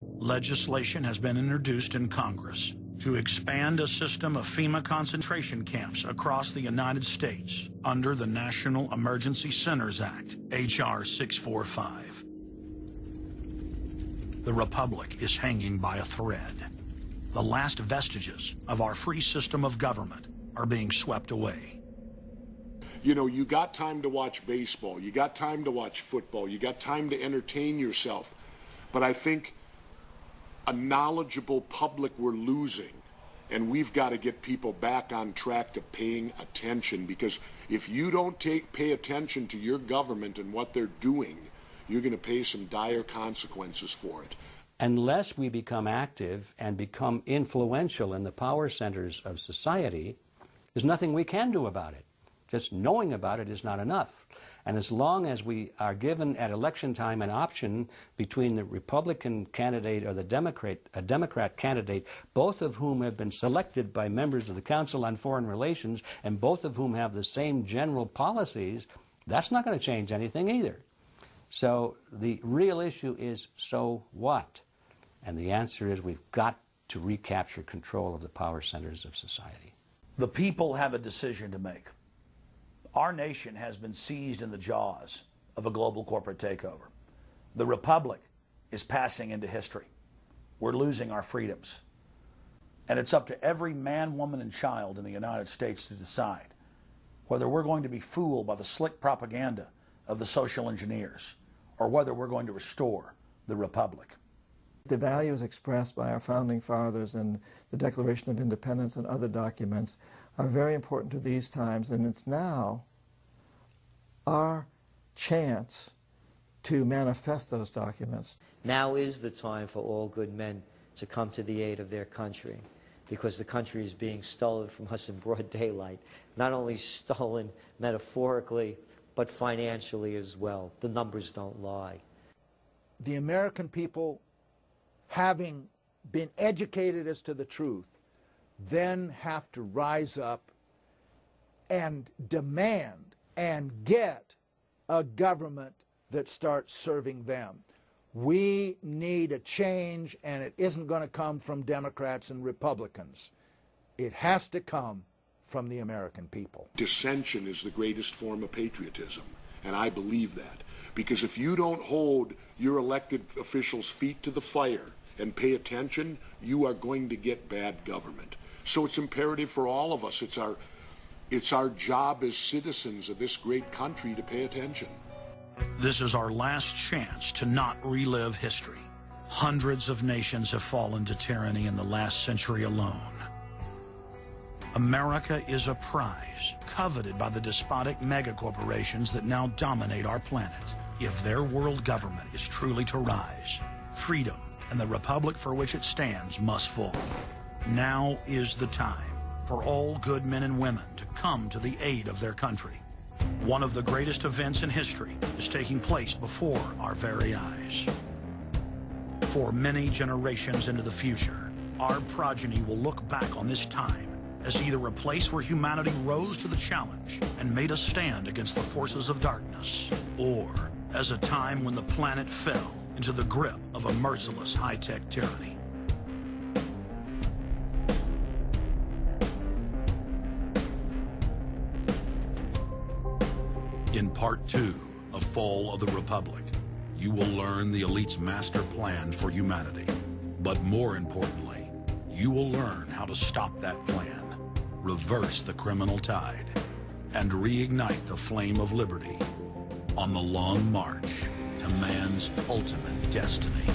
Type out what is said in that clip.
Legislation has been introduced in Congress to expand a system of FEMA concentration camps across the United States under the National Emergency Centers Act, H.R. 645. The Republic is hanging by a thread. The last vestiges of our free system of government are being swept away. You know, you got time to watch baseball, you got time to watch football, you got time to entertain yourself. But I think a knowledgeable public we're losing, and we've got to get people back on track to paying attention, because if you don't pay attention to your government and what they're doing, you're going to pay some dire consequences for it. Unless we become active and become influential in the power centers of society, there's nothing we can do about it. Just knowing about it is not enough. And as long as we are given at election time an option between the Republican candidate or the Democrat candidate, both of whom have been selected by members of the Council on Foreign Relations and both of whom have the same general policies, that's not going to change anything either. So the real issue is, so what? And the answer is we've got to recapture control of the power centers of society. The people have a decision to make. Our nation has been seized in the jaws of a global corporate takeover. The Republic is passing into history. We're losing our freedoms. And it's up to every man, woman, and child in the United States to decide whether we're going to be fooled by the slick propaganda of the social engineers or whether we're going to restore the Republic. The values expressed by our founding fathers in the Declaration of Independence and other documents are very important to these times, and it's now our chance to manifest those documents. Now is the time for all good men to come to the aid of their country, because the country is being stolen from us in broad daylight. Not only stolen metaphorically, but financially as well. The numbers don't lie. The American people, having been educated as to the truth, then have to rise up and demand and get a government that starts serving them. We need a change, and it isn't going to come from Democrats and Republicans. It has to come from the American people. Dissension is the greatest form of patriotism, and I believe that. Because if you don't hold your elected officials' feet to the fire and pay attention, you are going to get bad government. So it's imperative for all of us. It's our job as citizens of this great country to pay attention. This is our last chance to not relive history. Hundreds of nations have fallen to tyranny in the last century alone. America is a prize coveted by the despotic megacorporations that now dominate our planet. If their world government is truly to rise, freedom and the republic for which it stands must fall. Now is the time for all good men and women to come to the aid of their country. One of the greatest events in history is taking place before our very eyes. For many generations into the future, our progeny will look back on this time as either a place where humanity rose to the challenge and made a stand against the forces of darkness, or as a time when the planet fell into the grip of a merciless high-tech tyranny. In Part 2 of Fall of the Republic, you will learn the elite's master plan for humanity. But more importantly, you will learn how to stop that plan, reverse the criminal tide, and reignite the flame of liberty on the long march to man's ultimate destiny.